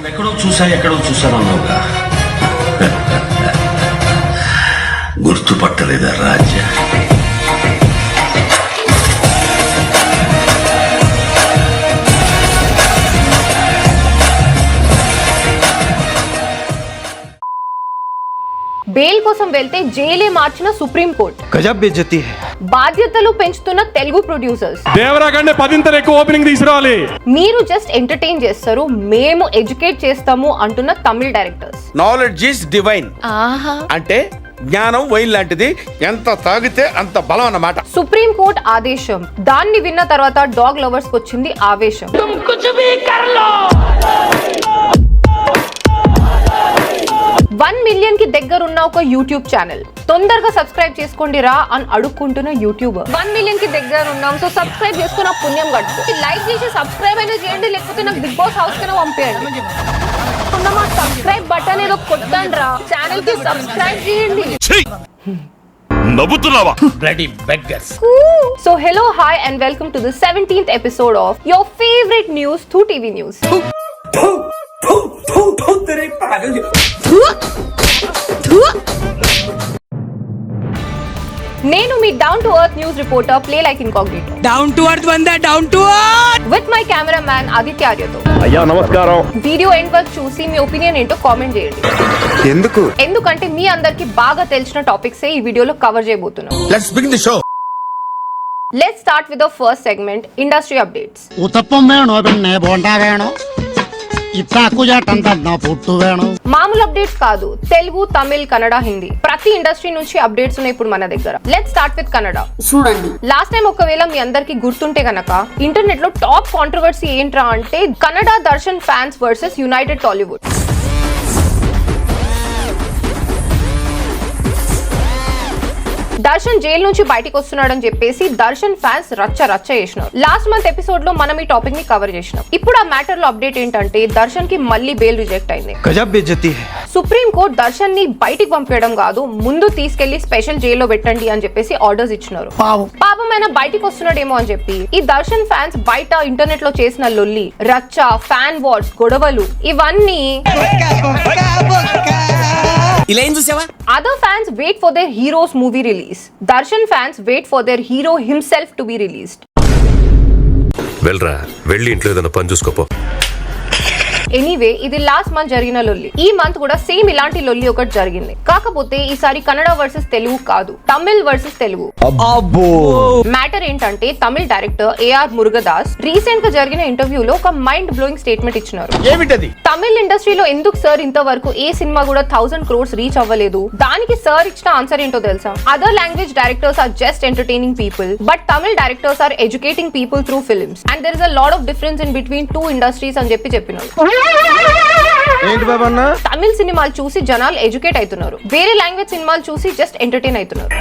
ఎక్కడో చూసాను అన్నావుగా, గుర్తుపట్టలేదా రాజా? బెయిల్ కోసం వెళ్తే జైలే మార్చిన సుప్రీం కోర్టు. గజబ్ బేజతి. బాధ్యతలు పెంచుతున్న తెలుగు ప్రొడ్యూసర్స్. దేవరా కంటే 10 ఎక్కువ ఓపెనింగ్ తీసుకురావాలి. మీరు జస్ట్ ఎంటర్టైన్ చేస్తారు, మేము ఎడ్యుకేట్ చేస్తాము అంటున్న తమిళ డైరెక్టర్స్. నాలెడ్జ్ ఈస్ డివైన్ అంటే జ్ఞానం వైన్ లాంటిది, ఎంత తాగితే అంత బలం అన్నమాట. సుప్రీం కోర్ట్ ఆదేశం, దాన్ని విన్న తర్వాత డాగ్ లవర్స్ వచ్చింది ఆవేశం. 1 మిలియన్ కి దగ్గర ఉన్న ఒక యూట్యూబ్ ఛానల్, తొందరగా సబ్స్క్రైబ్ చేసుకోండి రా అని అడుక్కుంటున్న యూట్యూబర్. 1 మిలియన్ కి దగ్గర ఉన్నాం, సో సబ్స్క్రైబ్ చేసుకున్న పుణ్యం కట్టు. లైక్ చేసి సబ్స్క్రైబ్ అయినా చేయండి, లేకపోతే నాకు బిగ్ బాస్ హౌస్ కైనా పంపేయండి. మా సబ్స్క్రైబ్ బటన్ ఏదో కొట్టండి రా, ఛానల్ కి సబ్స్క్రైబ్ చేయండి. నవ్వుతున్నావా? Bloody beggars. So hello, hi and welcome to the 17th episode of your favorite news through TV News. నేను మీ down to earth news reporter play like incognito. Down to earth వంద down to earth with my cameraman Aditya ఆర్యతో. అయ్యా నమస్కారం. Video end వరకు చూసి మీ opinion ఏంటో comment చేయండి. ఎందుకంటే మీ అందరికి బాగా తెలిసిన టాపిక్స్ ఈ వీడియోలో కవర్ చేయబోతున్నాం. Let's begin the show. Let's start with the first segment, industry updates. Uttapam വേണോ പിന്നെ ബോണ്ട വേണോ మామూలు అప్డేట్స్ కాదు, తెలుగు, తమిళ్, కన్నడ, హిందీ ప్రతి ఇండస్ట్రీ నుంచి అప్డేట్స్ ఉన్నాయి ఇప్పుడు మన దగ్గర. Let's start with Kannada. చూడండి, లాస్ట్ టైం ఒకవేళ మీ అందరికి గుర్తుంటే గనక ఇంటర్నెట్ లో టాప్ కాంట్రవర్సీ ఏంట్రా అంటే Kannada Darshan fans versus United Tollywood. Darshan jail నుంచి బయటికి వస్తున్నాడని చెప్పేసి దర్శన్ ఫ్యాన్స్ రచ్చ చేసినారు. లాస్ట్ మంత్ ఎపిసోడ్ లో మనం ఈ టాపిక్ ని కవర్ చేసినాం. ఇప్పుడు ఆ మ్యాటర్ లో అప్డేట్ ఏంటంటే దర్శన్ కి మళ్ళీ బెయిల్ రిజెక్ట్ అయింది. గజబ్ బేజతి. సుప్రీం కోర్ట్ దర్శన్ ని బయటికి పంపేయడం కాదు, ముందు తీసుకెళ్లి స్పెషల్ జైల్లో పెట్టండి అని చెప్పేసి ఆర్డర్స్ ఇచ్చినారు. పాపం ఆయన బయటికి వస్తున్నాడేమో అని చెప్పి ఈ దర్శన్ ఫ్యాన్స్ బయట ఇంటర్నెట్ లో చేసిన లొల్లి, రచ్చ, ఫ్యాన్ వార్స్, గొడవలు ఇవన్నీ other fans wait for their hero's movie release. Darshan fans wait for their hero himself to be released. వెళ్ళరా, వెళ్ళి ఇంట్లో ఏదైనా పని చూసుకోపో. ఎనీవే, ఇది లాస్ట్ మంత్ జరిగిన లొల్లి. ఈ మంత్ కూడా సేమ్ ఇలాంటి లొల్లి ఒకటి జరిగింది. కాకపోతే ఈసారి కన్నడ వర్సెస్ తెలుగు కాదు, తమిళ్ వర్సెస్ తెలుగు. మ్యాటర్ ఏంటంటే తమిళ్ డైరెక్టర్ ఏఆర్ మురుగదాస్ రీసెంట్ గా జరిగిన ఇంటర్వ్యూలో ఒక మైండ్ బ్లోయింగ్ స్టేట్మెంట్ ఇచ్చినారు. ఏమిటది? తమిళ్ ఇండస్ట్రీలో ఎందుకు సార్ ఇంతవరకు ఏ సినిమా కూడా 1000 crores రీచ్ అవ్వలేదు? దానికి సార్ ఇచ్చిన ఆన్సర్ ఏంటో తెలుసా? Other language directors are just entertaining people, but Tamil directors are educating people through films and there is a lot of difference in between two industries అని చెప్పినారు. ఏంటి బాబన్న? తమిళ్ సినిమాలు చూసి జనాలు ఎడ్యుకేట్ అవుతున్నారు, వేరే లాంగ్వేజ్ సినిమాలు చూసి జస్ట్ ఎంటర్టైన్ అవుతున్నారు.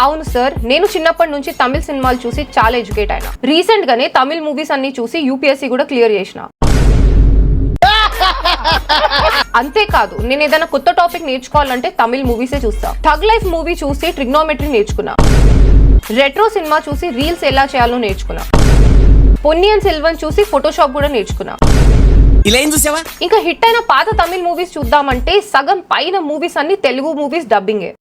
అవును సార్, నేను చిన్నప్పటి నుంచి తమిళ్ సినిమాలు చూసి చాలా ఎడ్యుకేట్ అయినా. రీసెంట్ గానే తమిళ్ మూవీస్ అన్ని చూసి యూపీఎస్సీ కూడా క్లియర్ చేసిన. అంతేకాదు, నేను ఏదైనా కొత్త టాపిక్ నేర్చుకోవాలంటే తమిళ్ మూవీసే చూస్తా. థగ్ లైఫ్ మూవీ చూసి ట్రిగ్నోమెట్రీ నేర్చుకున్నా. రెట్రో సినిమా చూసి రీల్స్ ఎలా చేయాలో నేర్చుకున్నా. పొన్నియన్ సెల్వన్ చూసి ఫోటోషాప్ కూడా నేర్చుకున్నా. ఇంకా హిట్ అయిన పాత తమిళ్ మూవీస్ చూద్దామంటే సగం పైన మూవీస్ అన్ని తెలుగు మూవీస్ డబ్బింగే.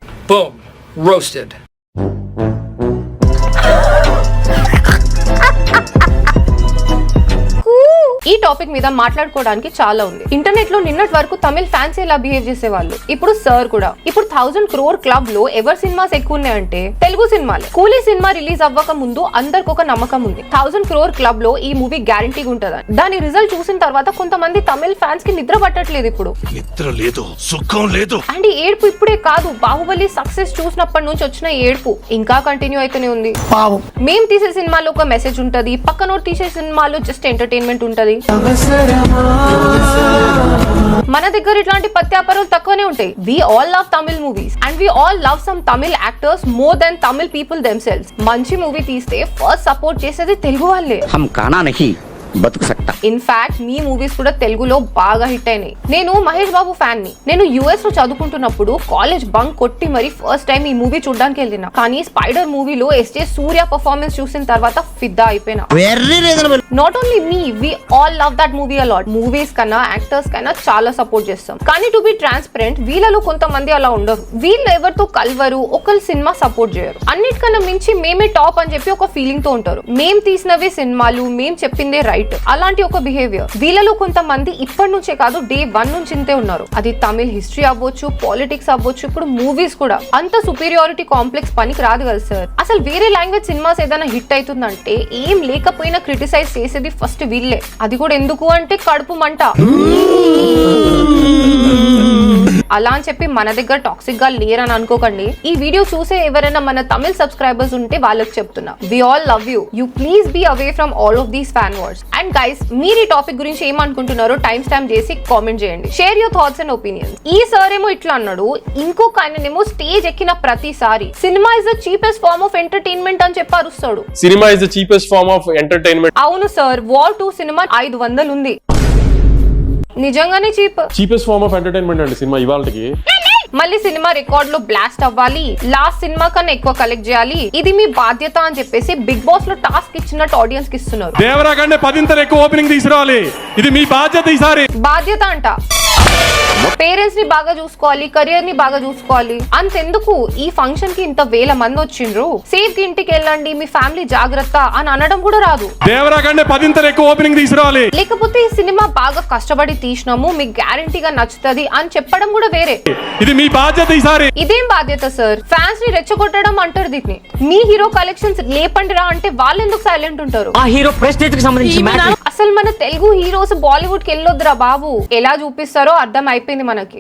ఈ టాపిక్ మీద మాట్లాడుకోవడానికి చాలా ఉంది. ఇంటర్నెట్ లో నిన్నటి వరకు తమిళ్ ఫ్యాన్స్ ఎలా బిహేవ్ చేసేవాళ్ళు, ఇప్పుడు సార్ కూడా. ఇప్పుడు 1000 crore క్లబ్ లో ఎవరి సినిమాస్ ఎక్కువ ఉన్నాయంటే తెలుగు సినిమాలే. కూలీ సినిమా రిలీజ్ అవ్వక ముందు అందరికి ఒక నమ్మకం ఉంది, 1000 crore క్లబ్ లో ఈ మూవీ గ్యారంటీగా ఉంటదని. దాని రిజల్ట్ చూసిన తర్వాత కొంతమంది తమిళ్ ఫ్యాన్స్ కి నిద్ర పట్టట్లేదు ఇప్పుడు. నిద్ర లేదు, సుఖం లేదు. అండ్ ఈ ఏడుపు ఇప్పుడే కాదు, బాహుబలి సక్సెస్ చూసినప్పటి నుంచి వచ్చిన ఏడుపు ఇంకా కంటిన్యూ అయితేనే ఉంది. మేం తీసే సినిమాలో ఒక మెసేజ్ ఉంటది, పక్కనోడు తీసే సినిమాలో జస్ట్ ఎంటర్టైన్మెంట్ ఉంటది. మన దగ్గర ఇట్లాంటి పత్యాపరాలు తక్కువనే ఉంటాయి. We all love Tamil movies and we all love some Tamil actors more than Tamil people themselves. మంచి మూవీ తీస్తే ఫస్ట్ సపోర్ట్ చేసేది తెలుగు వాళ్ళే. हम काना नहीं బతుకు సట్ట. ఇన్ఫాక్ట్ మీ మూవీస్ కూడా తెలుగులో బాగా హిట్ అయినాయి. నేను మహేష్ బాబు ఫ్యాన్ ని. నేను యుఎస్ లో చదువుకుంటున్నప్పుడు కాలేజ్ బంక్ కొట్టి మరి ఫస్ట్ టైం ఈ మూవీ చూడడానికి వెళ్ళినా. కానీ స్పైడర్ మూవీలో ఎస్జే సూర్య పర్ఫార్మెన్స్ చూసిన తర్వాత ఫిదా అయిపోయినా. Not only me, we all love that movie a lot. Movies కన్నా యాక్టర్స్ కన్నా చాలా సపోర్ట్ చేస్తాం. కానీ టు బి ట్రాన్స్పరెంట్, వీళ్ళలో కొంతమంది అలా ఉండరు. వీళ్ళు ఎవరితో కలవరు, ఒకరి సినిమా సపోర్ట్ చేయరు. అన్నిటికన్నా మించి మేమే టాప్ అని చెప్పి ఒక ఫీలింగ్ తో ఉంటారు. మేం తీసినవే సినిమాలు, మేం చెప్పిందే రైట్, అలాంటి ఒక బిహేవియర్. వీళ్ళలో కొంతమంది ఇప్పటి నుంచే కాదు, డే 1 నుంచి ఇంతే ఉన్నారు. అది తమిళ్ హిస్టరీ అవ్వచ్చు, పాలిటిక్స్ అవ్వచ్చు, ఇప్పుడు మూవీస్ కూడా. అంత సుపీరియారిటీ కాంప్లెక్స్ పనికి రాదు కదా సార్. అసలు వేరే లాంగ్వేజ్ సినిమాస్ ఏదైనా హిట్ అవుతుందంటే ఏం లేకపోయినా క్రిటిసైజ్ చేసేది ఫస్ట్ వీళ్ళే. అది కూడా ఎందుకు అంటే కడుపు మంట. అలా అని చెప్పి మన దగ్గర టాక్సిక్ గా లేరని అనుకోకండి. ఈ వీడియో చూసే ఎవరైనా మన తమిళ్ సబ్స్క్రైబర్స్ ఉంటే వాళ్ళకి చెప్తున్నా, we all love you. You please be away from all of these fan wars. And guys, మీరు ఈ టాపిక్ గురించి ఏమనుకుంటున్నారో టైం స్టాంప్ చేసి కామెంట్ చేయండి. Share your thoughts and opinions. ఈ సార్ ఏమో ఇట్లా అన్నాడు, ఇంకొక ఆయనేమో స్టేజ్ ఎక్కిన ప్రతిసారి cinema is the cheapest form of entertainment అని చెప్పి అరుస్తాడు. Cinema is the cheapest form of entertainment. అవును సార్, వార్ 2 సినిమా 500 ఉంది. నిజంగానే చీపెస్ట్ ఫార్మ్ ఆఫ్ ఎంటర్టైన్మెంట్ అండి సినిమా ఇవాళకి. మళ్ళీ సినిమా రికార్డ్ లో బ్లాస్ట్ అవ్వాలి, లాస్ట్ సినిమా కన్నా ఎక్కువ కలెక్ట్ చేయాలి, ఇది మీ బాధ్యత అని చెప్పేసి బిగ్ బాస్ లో టాస్క్ ఇచ్చినట్టు ఆడియన్స్ కి ఇస్తున్నారు. దేవరా కంటే 10 ఎక్కువ ఓపెనింగ్ తీసుకురావాలి, ఇది మీ బాధ్యత. ఈసారి బాధ్యత అంట. పేరెంట్స్ ని బాగా చూసుకోవాలి, కెరియర్ ని బాగా చూసుకోవాలి. అంతెందుకు, ఈ ఫంక్షన్ కి ఇంత వేల మంది వచ్చిండ్రు, సేఫ్ కి ఇంటికి వెళ్ళండి, మీ ఫ్యామిలీ జాగ్రత్త అని అనడం కూడా రాదు. దేవరా కంటే 10 ఎక్కువ ఓపెనింగ్ తీసుకురావాలి. లేకపోతే ఈ సినిమా బాగా కష్టపడి తీసినాము, మీకు గ్యారంటీగా నచ్చుతుంది అని చెప్పడం కూడా వేరే. ఇది మీ బాధ్యత. ఈసారి ఇదేం బాధ్యత సార్? ఫ్యాన్స్ ని రెచ్చగొట్టడం అంటారు దీన్ని. మీ హీరో కలెక్షన్స్ లేపండి రా అంటే వాళ్ళు ఎందుకు సైలెంట్ ఉంటారు? ఆ హీరో ప్రెస్టేజ్ కి సంబంధించి మ్యాటర్. అసలు మన తెలుగు హీరోస్ బాలీవుడ్ కి వెళ్ళొద్దురా బాబు. ఎలా చూపిస్తారో అర్థం అయిపోయింది మనకి.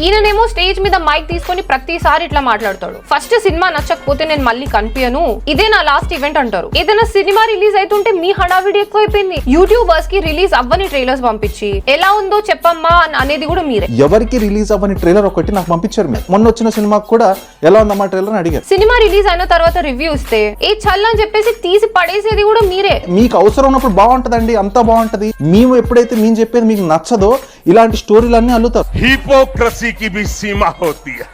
ఈయననేమో స్టేజ్ మీద మైక్ తీసుకొని ప్రతిసారి ఇట్లా మాట్లాడతాడు. ఫస్ట్ సినిమా నచ్చకపోతే నేను మళ్ళీ కనిపించను, ఇదే నా లాస్ట్ ఈవెంట్ అంటారు. ఏదైనా సినిమా రిలీజ్ అవుతుంటే మీ హడావిడి ఎక్కువైపోయింది. యూట్యూబర్స్ కి రిలీజ్ అవ్వని ట్రైలర్స్ పంపించి ఎలా ఉందో చెప్పమ్మా అనేది కూడా మీరే. ఎవరికి రిలీజ్ అవ్వని ట్రైలర్ ఒకటి నాకు పంపించారు. మొన్న వచ్చిన సినిమాకి కూడా ఎలా ఉందమ్మా ట్రైలర్ అడిగారు. సినిమా రిలీజ్ అయిన తర్వాత రివ్యూ ఇస్తే ఏ చల్లని చెప్పేసి తీసి పడేసేది కూడా మీరే. మీకు అవసరం ఉన్నప్పుడు బాగుంటదండి, అంతా బాగుంటది. మేము ఎప్పుడైతే మేము చెప్పేది మీకు నచ్చదో ఇలాంటి స్టోరీలన్నీ అల్లుతారు. హిపోక్రసీ की भी सीमा होती है.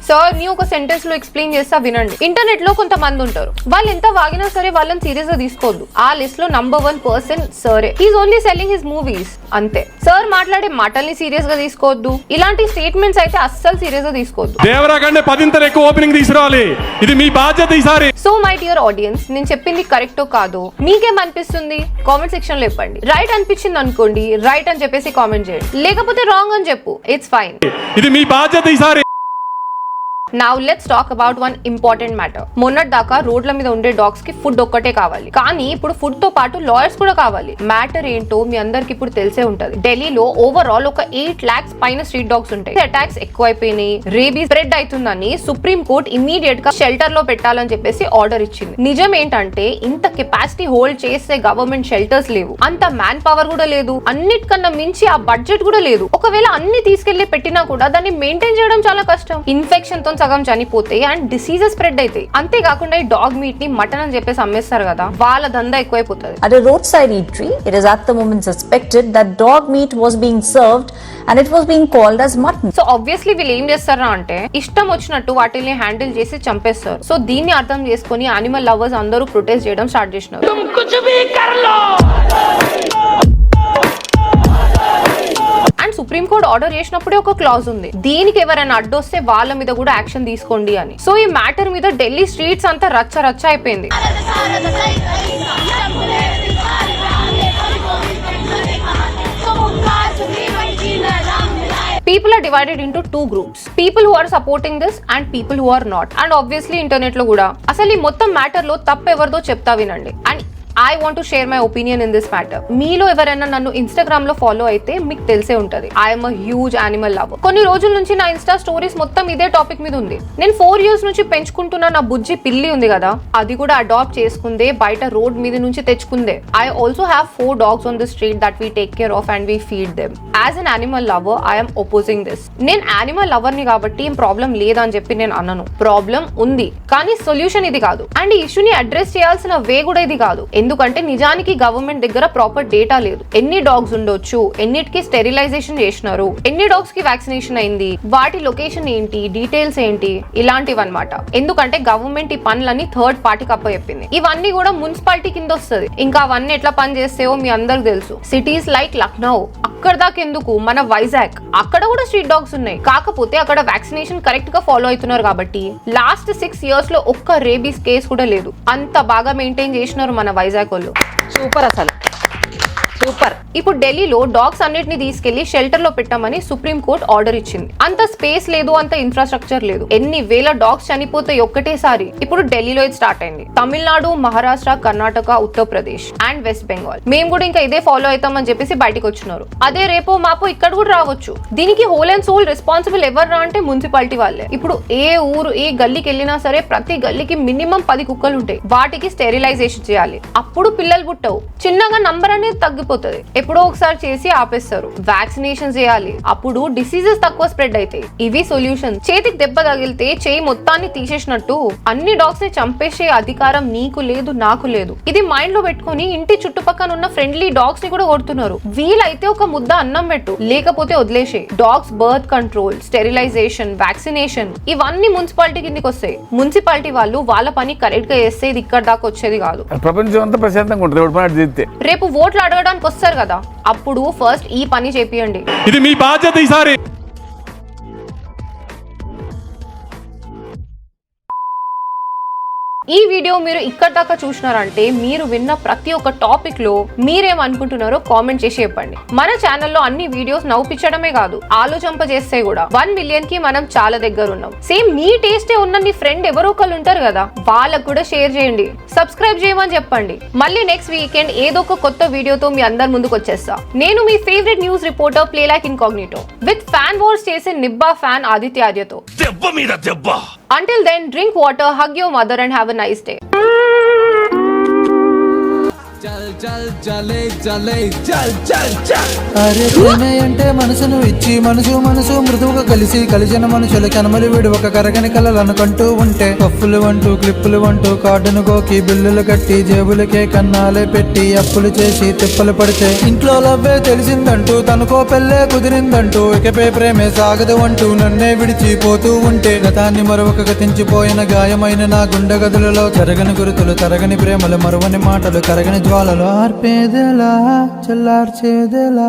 సార్, నీ ఒక సెంటెన్స్ లో ఎక్స్ప్లెయిన్ చేస్తా వినండి. ఇంటర్నెట్ లో కొంతమంది ఉంటారు, వాళ్ళు ఎంత వాగినా సరే వాళ్ళని సీరియస్ గా తీసుకోవద్దు. ఆ లిస్ట్ లో నంబర్ 1 పర్సన్ సరే. He's only selling his movies, అంతే. సార్ మాట్లాడే మాటల్ని సీరియస్ గా తీసుకోవద్దు. ఇలాంటి స్టేట్మెంట్స్ అయితే అస్సలు సీరియస్ గా తీసుకోవద్దు. దేవరా కంటే 10 ఎక్కువ ఓపెనింగ్ తీసుకురావాలి, ఇది మీ బాధ్యత. ఈసారి సో మై డియర్ ఆడియన్స్, నేను చెప్పింది కరెక్టో కాదో మీకేమనిపిస్తుంది కామెంట్ సెక్షన్ లో చెప్పండి. రైట్ అనిపించింది అనుకోండి, రైట్ అని చెప్పేసి కామెంట్ చేయండి. లేకపోతే రాంగ్ అని చెప్పు, ఇట్స్ ఫైన్. ఇది మీ బాధ్యత. ఈసారి Now let's talk about one important matter. మొన్నటి దాకా రోడ్ల మీద ఉండే డాగ్స్ కి ఫుడ్ ఒక్కటే కావాలి, కానీ ఇప్పుడు ఫుడ్ తో పాటు లాయర్స్ కూడా కావాలి. మ్యాటర్ ఏంటో మీ అందరికి ఇప్పుడు తెలిసే ఉంటది. ఢిల్లీలో ఓవరాల్ ఒక 8 lakhs పైన స్ట్రీట్ డాగ్స్ ఉంటాయి. అటాక్స్ ఎక్కువైపోయినాయి, రేబీస్ స్ప్రెడ్ అవుతుందని సుప్రీం కోర్ట్ ఇమీడియట్ గా షెల్టర్ లో పెట్టాలని చెప్పేసి ఆర్డర్ ఇచ్చింది. నిజం ఏంటంటే ఇంత కెపాసిటీ హోల్డ్ చేసే గవర్నమెంట్ షెల్టర్స్ లేవు, అంత మ్యాన్ పవర్ కూడా లేదు, అన్నిటికన్నా మించి ఆ బడ్జెట్ కూడా లేదు. ఒకవేళ అన్ని తీసుకెళ్లి పెట్టినా కూడా దాన్ని మెయింటైన్ చేయడం చాలా కష్టం. ఇన్ఫెక్షన్ తో సగం చనిపోతాయి అండ్ డిసీజెస్ స్ప్రెడ్ అవుతాయి. అంతేకాకుండా ఈ డాగ్ మీట్ ని మటన్ అని చెప్పేసి అమ్మేస్తారు కదా, వాళ్ళ దందా ఎక్కువైపోతుంది. At a roadside eatery, it is at the moment suspected that dog meat was being served and it was being called as mutton. So obviously వీళ్ళు ఏం చేస్తారా అంటే ఇష్టం వచ్చినట్టు వాటిని హ్యాండిల్ చేసి చంపేస్తారు. సో దీన్ని అర్థం చేసుకుని యానిమల్ లవర్స్ అందరూ ప్రొటెస్ట్ చేయడం స్టార్ట్ చేసినారు. అండ్ సుప్రీం కోర్ట్ ఆర్డర్ చేసినప్పుడే ఒక క్లాజ్ ఉంది, దీనికి ఎవరైనా అడ్డొస్తే వాళ్ళ మీద కూడా యాక్షన్ తీసుకోండి అని. సో ఈ మ్యాటర్ మీద ఢిల్లీ స్ట్రీట్స్ అంతా రచ్చ రచ్చ అయిపోయింది. People are divided into 2 groups. People who are supporting this and people who are not. And obviously internet లో కూడా అసలు ఈ మొత్తం మ్యాటర్ లో తప్పు ఎవరిదో చెప్తా వినండి. And I want to share my opinion in this matter. మీలో ఎవరైనా నన్ను ఇన్స్టాగ్రామ్ లో ఫాలో అయితే మీకు తెలిసే ఉంటది, I'm a huge animal lover. కొన్ని రోజుల నుంచి నా ఇన్స్టా స్టోరీస్ మొత్తం ఇదే టాపిక్ మీద ఉంది. నేను 4 years నుంచి పెంచుకుంటున్న నా బుజ్జి పిల్లి ఉంది కదా, అది కూడా అడాప్ట్ చేసుకుందే, బయట రోడ్ మీద నుంచి తెచ్చుకుందే. I also have 4 dogs on the street that we take care of and we feed them. As an animal lover, I am opposing this. నేను యానిమల్ లవర్ ని కాబట్టి ఏం ప్రాబ్లం లేదని చెప్పి నేను అన్నను. ప్రాబ్లం ఉంది, కానీ సొల్యూషన్ ఇది కాదు. అండ్ ఈ ఇష్యూని అడ్రస్ చేయాల్సిన వే కూడా ఇది కాదు. ఎందుకంటే నిజానికి గవర్నమెంట్ దగ్గర ప్రాపర్ డేటా లేదు. ఎన్ని డాగ్స్ ఉండొచ్చు, ఎన్నిటికి స్టెరిలైజేషన్ చేసినారు, ఎన్ని డాగ్స్ కి వ్యాక్సినేషన్ అయింది, వాటి లొకేషన్ ఏంటి, డీటెయిల్స్ ఏంటి, ఇలాంటివి అన్నమాట. ఎందుకంటే గవర్నమెంట్ ఈ పనులన్నీ థర్డ్ పార్టీకి అప్పచెప్పింది. ఇవన్నీ కూడా మున్సిపాలిటీ కింద వస్తుంది. ఇంకా అవన్నీ ఎట్లా పని చేస్తాయో మీ అందరికి తెలుసు. సిటీస్ లైక్ లక్నో, అక్కడ దాకా ఎందుకు, మన వైజాగ్, అక్కడ కూడా స్ట్రీట్ డాగ్స్ ఉన్నాయి. కాకపోతే అక్కడ వ్యాక్సినేషన్ కరెక్ట్ గా ఫాలో అవుతున్నారు కాబట్టి లాస్ట్ 6 years లో ఒక్క రేబీస్ కేసు కూడా లేదు. అంత బాగా మెయింటైన్ చేసినారు మన వైజాగ్ వాళ్ళు. సూపర్, అసలు సూపర్. ఇప్పుడు ఢిల్లీలో డాగ్స్ అన్నిటిని తీసుకెళ్లి షెల్టర్ లో పెట్టామని సుప్రీం కోర్ట్ ఆర్డర్ ఇచ్చింది. అంత స్పేస్ లేదు, అంత ఇన్ఫ్రాస్ట్రక్చర్ లేదు. ఎన్ని వేల డాగ్స్ చనిపోతాయి ఒక్కటేసారి. ఇప్పుడు ఢిల్లీలో ఇది స్టార్ట్ అయింది. Tamil Nadu, Maharashtra, Karnataka, Uttar Pradesh and west Bengal. మేము కూడా ఇంకా ఇదే ఫాలో అవుతామని చెప్పేసి బయటకు వచ్చినారు. అదే రేపో మాపో ఇక్కడ కూడా రావచ్చు. దీనికి హోల్ అండ్ సోల్ రెస్పాన్సిబుల్ ఎవరు అంటే మున్సిపాలిటీ వాళ్ళే. ఇప్పుడు ఏ ఊరు, ఏ గల్లీకి వెళ్ళినా సరే ప్రతి గల్లీకి మినిమం 10 కుక్కలు ఉంటాయి. వాటికి స్టెరిలైజేషన్ చేయాలి. అప్పుడు పిల్లలు పుట్టవు. చిన్నగా నంబర్ అనేది తగ్గిపోతుంది. ఎప్పుడో ఒకసారి చేసి ఆపేస్తారు. వ్యాక్సినేషన్ చేయాలి, అప్పుడు డిసీజెస్ తక్కువ స్ప్రెడ్ అవుతాయి. ఇవి సొల్యూషన్. చేతికి దెబ్బ తగిలితే చేయి మొత్తాన్ని తీసేసినట్టు అన్ని డాగ్స్ ని చంపేసే అధికారం నీకు లేదు, నాకు లేదు. ఇది మైండ్ లో పెట్టుకుని ఇంటి చుట్టుపక్కల ఉన్న ఫ్రెండ్లీ డాగ్స్ ని కూడా కొడుతున్నారు. వీలైతే ఒక ముద్ద అన్నం పెట్టు, లేకపోతే వదిలేసే. Dogs birth control, sterilisation, vaccination ఇవన్నీ మున్సిపాలిటీ కిందకి వస్తాయి. మున్సిపాలిటీ వాళ్ళు వాళ్ళ పని కరెక్ట్ గా చేస్తే ఇది ఇక్కడ దాకా వచ్చేది కాదు. ప్రపంచం అంతా ప్రశాంతంగా ఉంటుంది. రేపు ఓట్లు అడగడానికి వస్తారు కదా, అప్పుడు ఫస్ట్ ఈ పని చేపియండి. ఇది మీ బాధ్యత ఈసారి. ఈ వీడియో మీరు ఇక్కడ దాకా చూసినారంటే మీరు విన్న ప్రతి ఒక్క టాపిక్ లో మీరేమనుకుంటున్నారో కామెంట్ చేసి చెప్పండి. మన ఛానల్లో అన్ని వీడియోస్ నవ్వుపించడమే కాదు, ఆలోచింప చేస్తే కూడా 1 million కి మనం చాలా దగ్గర ఉన్నాం. సేమ్ మీ టేస్టే ఉన్న నీ ఫ్రెండ్ ఎవరో ఒకళ్ళు ఉంటారు కదా, వాళ్ళకు కూడా షేర్ చేయండి, సబ్స్క్రైబ్ చేయమని చెప్పండి. మళ్ళీ నెక్స్ట్ వీకెండ్ ఏదో ఒక కొత్త వీడియోతో మీ అందరి ముందుకు వచ్చేస్తా. నేను మీ favourite news reporter play like incognito with fan wars చేసే నిబ్బా ఫ్యాన్ ఆదిత్యార్యతో. Until then, drink water, hug your mother and have a nice day. అరే ప్రేమే అంటే మనసును ఇచ్చి మనసు మృదువుగా కలిసిన మనుషులకి అనమలి వీడు ఒక కరగని కలలను కంటూ ఉంటే పప్పులు అంటూ క్లిప్పులు అంటూ కార్డును గోకి బిల్లులు కట్టి జేబులకే కన్నాలే పెట్టి అప్పులు చేసి తిప్పలు పడితే ఇంట్లో లవ్వే తెలిసిందంటూ తనకో పెళ్ళే కుదిరిందంటూ ఇకపై ప్రేమే సాగదు అంటూ నన్నే విడిచిపోతూ ఉంటే గతాన్ని మరొక గతించిపోయిన గాయమైన నా గుండె గదులలో జరగని గురుతులు తరగని ప్రేమలు మరువని మాటలు కరగని జ్వాలలు ఆర్పేదెలా చల్లార్చేదెలా.